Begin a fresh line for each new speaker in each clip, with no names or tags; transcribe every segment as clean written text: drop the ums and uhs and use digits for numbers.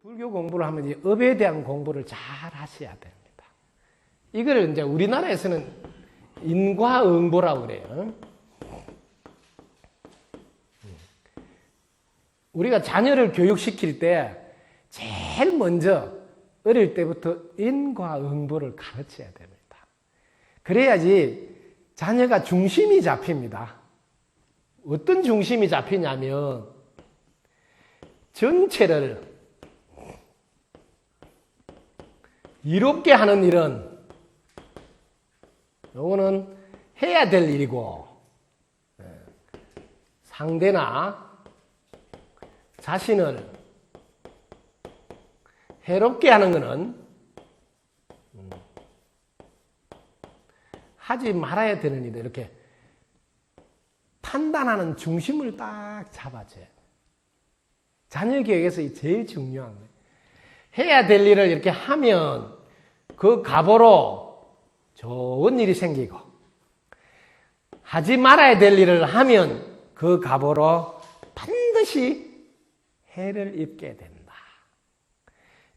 불교 공부를 하면 이제 업에 대한 공부를 잘 하셔야 됩니다. 이걸 이제 우리나라에서는 인과응보라고 그래요. 우리가 자녀를 교육시킬 때 제일 먼저 어릴 때부터 인과응보를 가르쳐야 됩니다. 그래야지 자녀가 중심이 잡힙니다. 어떤 중심이 잡히냐면 전체를 이롭게 하는 일은 요거는 해야 될 일이고, 상대나 자신을 해롭게 하는 것은 하지 말아야 되는 일이다. 이렇게 판단하는 중심을 딱 잡아줘요. 자녀 교육에서 제일 중요한 거예요. 해야 될 일을 이렇게 하면 그 갑으로 좋은 일이 생기고, 하지 말아야 될 일을 하면 그 갑으로 반드시 해를 입게 된다.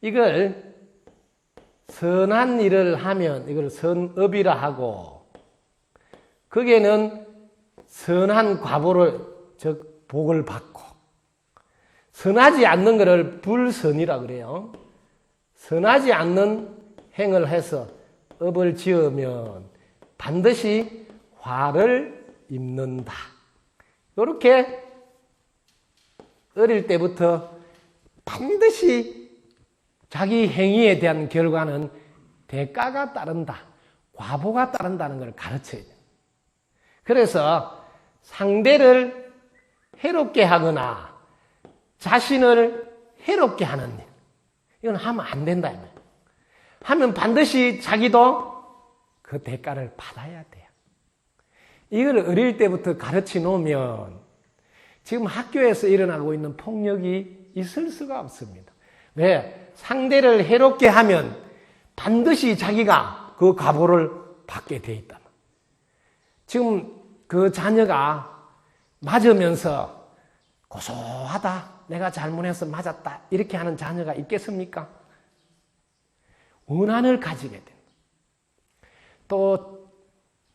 이걸 선한 일을 하면 이걸 선업이라 하고, 거기에는 선한 과보를, 즉 복을 받고, 선하지 않는 것을 불선이라 그래요. 선하지 않는 행을 해서 업을 지으면 반드시 화를 입는다. 이렇게 어릴 때부터 반드시 자기 행위에 대한 결과는 대가가 따른다, 과보가 따른다는 걸 가르쳐야 돼요. 그래서 상대를 해롭게 하거나 자신을 해롭게 하는 일, 이건 하면 안 된다. 하면 반드시 자기도 그 대가를 받아야 돼요. 이걸 어릴 때부터 가르쳐 놓으면 지금 학교에서 일어나고 있는 폭력이 있을 수가 없습니다. 왜? 상대를 해롭게 하면 반드시 자기가 그 과보를 받게 돼 있다. 지금 그 자녀가 맞으면서 고소하다, 내가 잘못해서 맞았다, 이렇게 하는 자녀가 있겠습니까? 원한을 가지게 된다. 또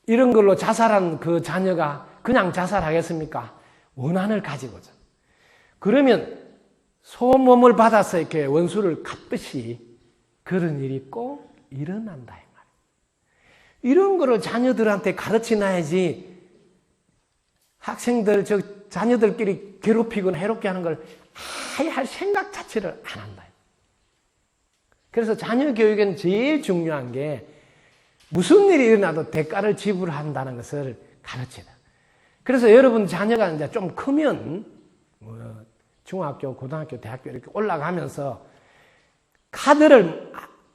이런 걸로 자살한 그 자녀가 그냥 자살하겠습니까? 원한을 가지고죠. 그러면 소몸을 받아서 이렇게 원수를 갚듯이 그런 일이 꼭 일어난다, 이 말이에요. 이런 거를 자녀들한테 가르쳐 놔야지 학생들, 자녀들끼리 괴롭히거나 해롭게 하는 걸 아예 할 생각 자체를 안 한다. 그래서 자녀 교육에는 제일 중요한 게 무슨 일이 일어나도 대가를 지불한다는 것을 가르쳐야 돼. 그래서 여러분 자녀가 이제 좀 크면 중학교, 고등학교, 대학교 이렇게 올라가면서 카드를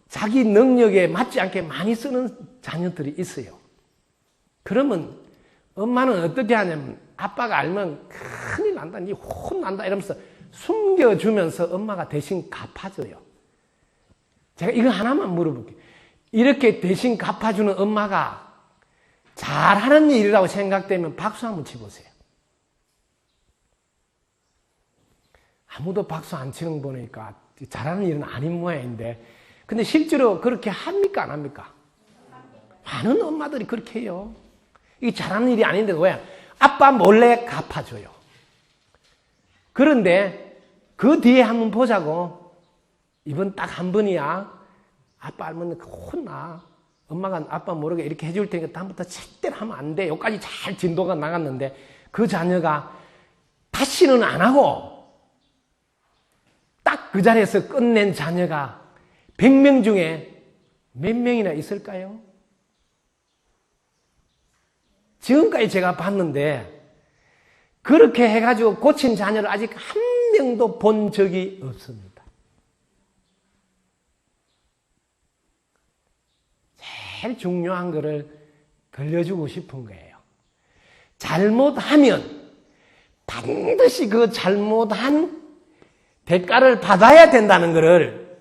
자기 능력에 맞지 않게 많이 쓰는 자녀들이 있어요. 그러면 엄마는 어떻게 하냐면 아빠가 알면 큰일 난다, 니 혼난다 이러면서 숨겨주면서 엄마가 대신 갚아줘요. 제가 이거 하나만 물어볼게요. 이렇게 대신 갚아주는 엄마가 잘하는 일이라고 생각되면 박수 한번 치보세요. 아무도 박수 안 치는 거 보니까 잘하는 일은 아닌 모양인데, 근데 실제로 그렇게 합니까, 안 합니까? 많은 엄마들이 그렇게 해요. 이게 잘하는 일이 아닌데 왜? 아빠 몰래 갚아줘요. 그런데 그 뒤에 한번 보자고. 이번 딱 한 번이야. 아빠 알면 혼나. 엄마가 아빠 모르게 이렇게 해줄 테니까 다음부터 절대로 하면 안 돼. 여기까지 잘 진도가 나갔는데 그 자녀가 다시는 안 하고 딱 그 자리에서 끝낸 자녀가 100명 중에 몇 명이나 있을까요? 지금까지 제가 봤는데 그렇게 해가지고 고친 자녀를 아직 한 명도 본 적이 없습니다. 제일 중요한 거를 들려주고 싶은 거예요. 잘못하면 반드시 그 잘못한 대가를 받아야 된다는 것을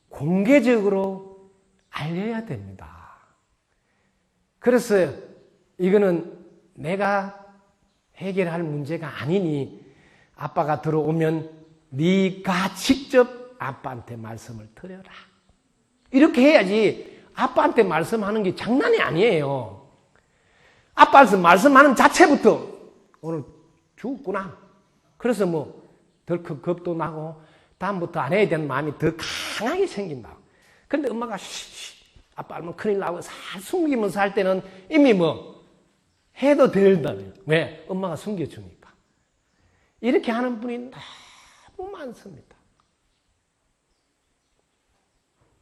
공개적으로 알려야 됩니다. 그래서 이거는 내가 해결할 문제가 아니니 아빠가 들어오면 네가 직접 아빠한테 말씀을 드려라. 이렇게 해야지 아빠한테 말씀하는 게 장난이 아니에요. 아빠한테 말씀하는 자체부터 오늘 죽었구나. 그래서 뭐 덜컥 겁도 나고 다음부터 안 해야 되는 마음이 더 강하게 생긴다. 그런데 엄마가 아빠 알면 큰일 나고 살 숨기면서 할 때는 이미 뭐 해도 된다며. 왜? 엄마가 숨겨주니까. 이렇게 하는 분이 너무 많습니다.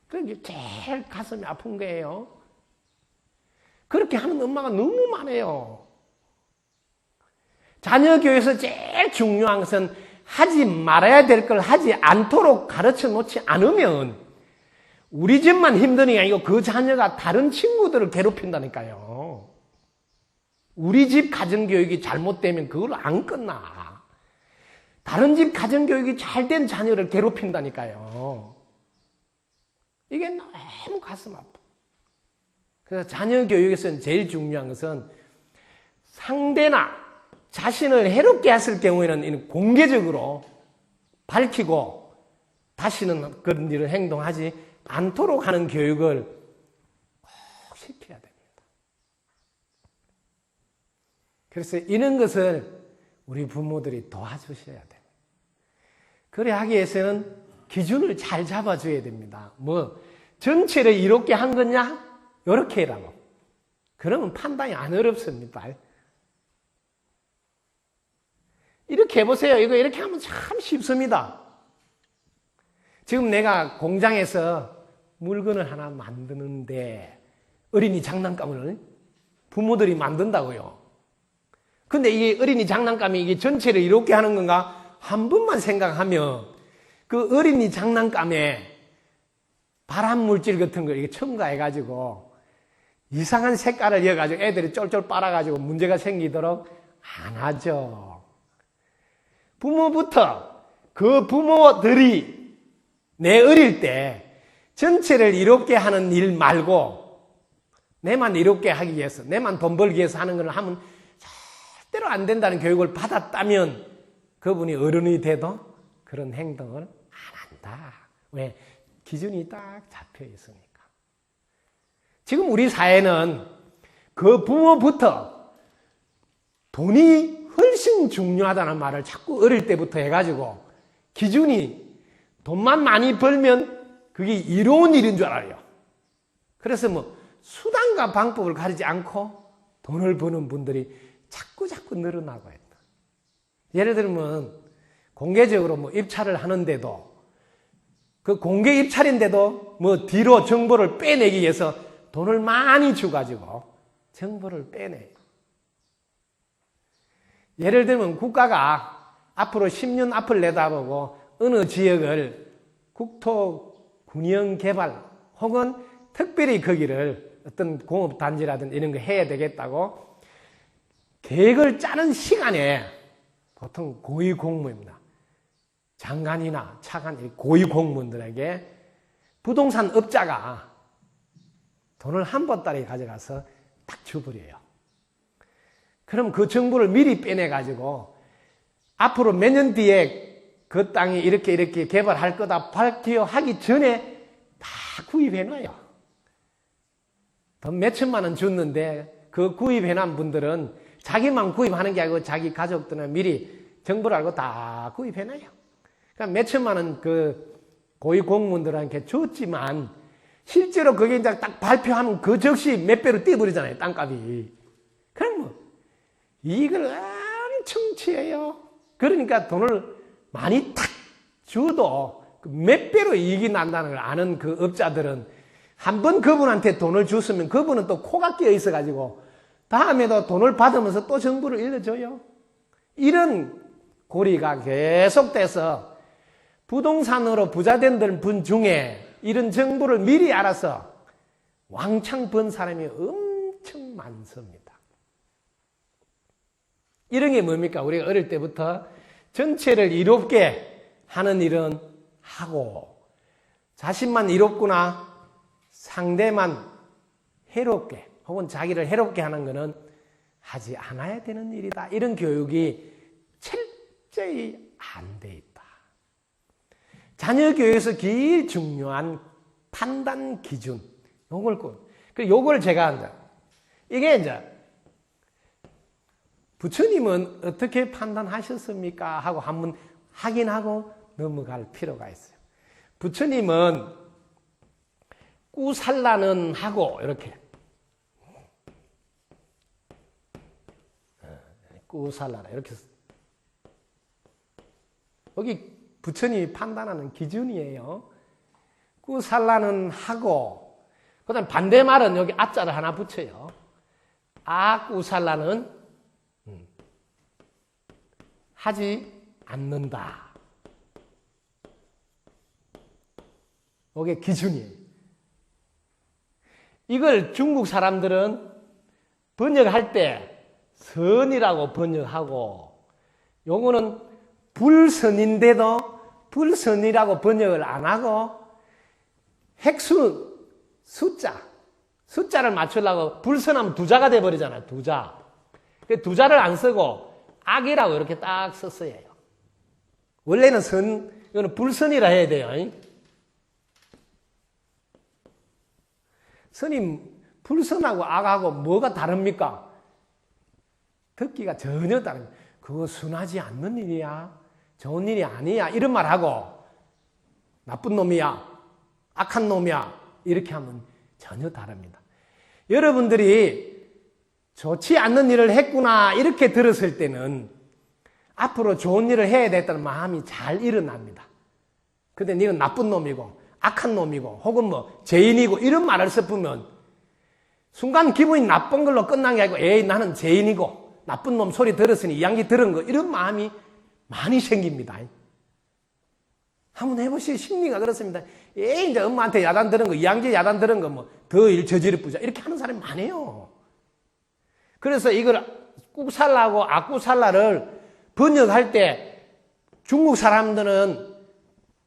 그게 제일 가슴이 아픈 거예요. 그렇게 하는 엄마가 너무 많아요. 자녀 교육에서 제일 중요한 것은 하지 말아야 될 걸 하지 않도록 가르쳐 놓지 않으면 우리 집만 힘드는 게 아니고 그 자녀가 다른 친구들을 괴롭힌다니까요. 우리 집 가정교육이 잘못되면 그걸로 안 끝나. 다른 집 가정교육이 잘된 자녀를 괴롭힌다니까요. 이게 너무 가슴 아파. 그래서 자녀 교육에서는 제일 중요한 것은 상대나 자신을 해롭게 했을 경우에는 공개적으로 밝히고 다시는 그런 일을 행동하지 않도록 하는 교육을 꼭 시켜야 됩니다. 그래서 이런 것을 우리 부모들이 도와주셔야 돼요. 그래 하기 위해서는 기준을 잘 잡아줘야 됩니다. 뭐 전체를 이롭게 한 거냐? 이렇게 해라고. 그러면 판단이 안 어렵습니다. 이렇게 해보세요. 이거 이렇게 하면 참 쉽습니다. 지금 내가 공장에서 물건을 하나 만드는데 어린이 장난감을 부모들이 만든다고요. 근데 이게 어린이 장난감이 이게 전체를 이롭게 하는 건가? 한 번만 생각하면 그 어린이 장난감에 발암물질 같은 걸 이게 첨가해가지고 이상한 색깔을 이어가지고 애들이 쫄쫄 빨아가지고 문제가 생기도록 안 하죠. 부모부터 그 부모들이 내 어릴 때 전체를 이롭게 하는 일 말고 내만 이롭게 하기 위해서 내만 돈 벌기 위해서 하는 걸 하면 절대로 안 된다는 교육을 받았다면 그분이 어른이 돼도 그런 행동을 안 한다. 왜? 기준이 딱 잡혀 있으니까. 지금 우리 사회는 그 부모부터 돈이 훨씬 중요하다는 말을 자꾸 어릴 때부터 해가지고 기준이 돈만 많이 벌면 그게 이로운 일인 줄 알아요. 그래서 뭐 수단과 방법을 가리지 않고 돈을 버는 분들이 자꾸 늘어나고 있다. 예를 들면 공개적으로 뭐 입찰을 하는데도 그 공개 입찰인데도 뭐 뒤로 정보를 빼내기 위해서 돈을 많이 주가지고 정보를 빼내요. 예를 들면 국가가 앞으로 10년 앞을 내다보고 어느 지역을 국토균형 개발 혹은 특별히 거기를 어떤 공업단지라든 이런 거 해야 되겠다고 계획을 짜는 시간에 보통 고위공무입니다. 장관이나 차관, 고위공무원들에게 부동산 업자가 돈을 한 보따리 가져가서 딱 줘버려요. 그럼 그 정보를 미리 빼내가지고 앞으로 몇 년 뒤에 그 땅이 이렇게 개발할 거다 발표하기 전에 다 구입해놔요. 돈 몇천만 원 줬는데 그 구입해놓은 분들은 자기만 구입하는 게 아니고 자기 가족들은 미리 정보를 알고 다 구입해놔요. 그러니까 몇천만 원 그 고위공무원들한테 줬지만 실제로 그게 이제 딱 발표하면 그 즉시 몇 배로 뛰어버리잖아요, 땅값이. 그럼 뭐 이익을 엄청 취해요. 그러니까 돈을 많이 탁 줘도 몇 배로 이익이 난다는 걸 아는 그 업자들은 한번 그분한테 돈을 줬으면 그분은 또 코가 끼어 있어가지고 다음에도 돈을 받으면서 또 정보를 일러줘요. 이런 고리가 계속돼서 부동산으로 부자된 분 중에 이런 정보를 미리 알아서 왕창 번 사람이 엄청 많습니다. 이런 게 뭡니까? 우리가 어릴 때부터 전체를 이롭게 하는 일은 하고 자신만 이롭구나 상대만 해롭게 혹은 자기를 해롭게 하는 것은 하지 않아야 되는 일이다. 이런 교육이 철저히 안 돼 있다. 자녀교육에서 제일 중요한 판단 기준. 요걸 제가 한다. 이게 이제 부처님은 어떻게 판단하셨습니까? 하고 한번 확인하고 넘어갈 필요가 있어요. 부처님은 꾸살라는 하고 이렇게 꾸살라라 이렇게 여기 부처님이 판단하는 기준이에요. 꾸살라는 하고 그 다음 반대말은 여기 아자를 하나 붙여요. 꾸살라는 하지 않는다. 이게 기준이에요. 이걸 중국 사람들은 번역할 때 선이라고 번역하고 요거는 불선인데도 불선이라고 번역을 안 하고 숫자를 맞추려고 불선하면 두자가 돼버리잖아요. 두자. 두자를 안 쓰고 악이라고 이렇게 딱 썼어요. 원래는 이거는 불선이라 해야 돼요. 스님, 불선하고 악하고 뭐가 다릅니까? 듣기가 전혀 다릅니다. 그거 순하지 않는 일이야. 좋은 일이 아니야. 이런 말 하고 나쁜 놈이야. 악한 놈이야. 이렇게 하면 전혀 다릅니다. 여러분들이 좋지 않는 일을 했구나 이렇게 들었을 때는 앞으로 좋은 일을 해야 되겠다는 마음이 잘 일어납니다. 근데 네가 나쁜 놈이고 악한 놈이고 혹은 뭐 죄인이고 이런 말을 섞으면 순간 기분이 나쁜 걸로 끝난 게 아니고 에이 나는 죄인이고 나쁜 놈 소리 들었으니 이야기 들은 거 이런 마음이 많이 생깁니다. 한번 해보시오. 심리가 그렇습니다. 에이 이제 엄마한테 야단 들은 거 이양제 야단 들은 거 뭐 더 일 저지를 부자 이렇게 하는 사람이 많아요. 그래서 이걸 꾸살라하고 악꾸살라를 번역할 때 중국 사람들은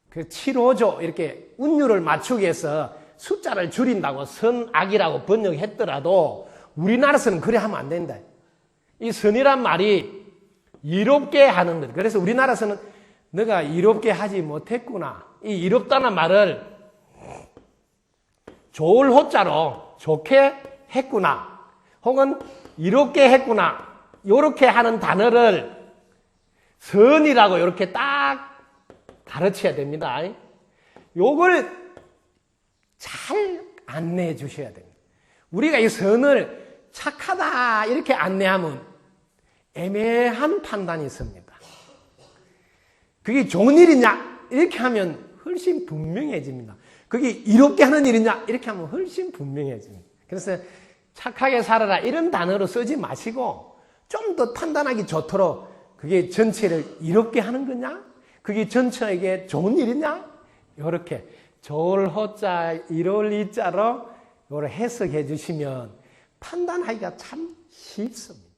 그 7호조 이렇게 운율을 맞추기 위해서 숫자를 줄인다고 선악이라고 번역했더라도 우리나라에서는 그래 하면 안 된다. 이 선이란 말이 이롭게 하는 것. 그래서 우리나라에서는 너가 이롭게 하지 못했구나. 이 이롭다는 말을 좋을 호자로 좋게 했구나. 혹은 이롭게 했구나. 이렇게 하는 단어를 선이라고 이렇게 딱 가르쳐야 됩니다. 요걸 잘 안내해 주셔야 됩니다. 우리가 이 선을 착하다 이렇게 안내하면 애매한 판단이 있습니다. 그게 좋은 일이냐 이렇게 하면 훨씬 분명해집니다. 그게 이롭게 하는 일이냐 이렇게 하면 훨씬 분명해집니다. 그래서 착하게 살아라 이런 단어로 쓰지 마시고 좀 더 판단하기 좋도록 그게 전체를 이롭게 하는 거냐 그게 전체에게 좋은 일이냐 이렇게 좋을 호자 이로울 이자로 이걸 해석해 주시면 판단하기가 참 쉽습니다.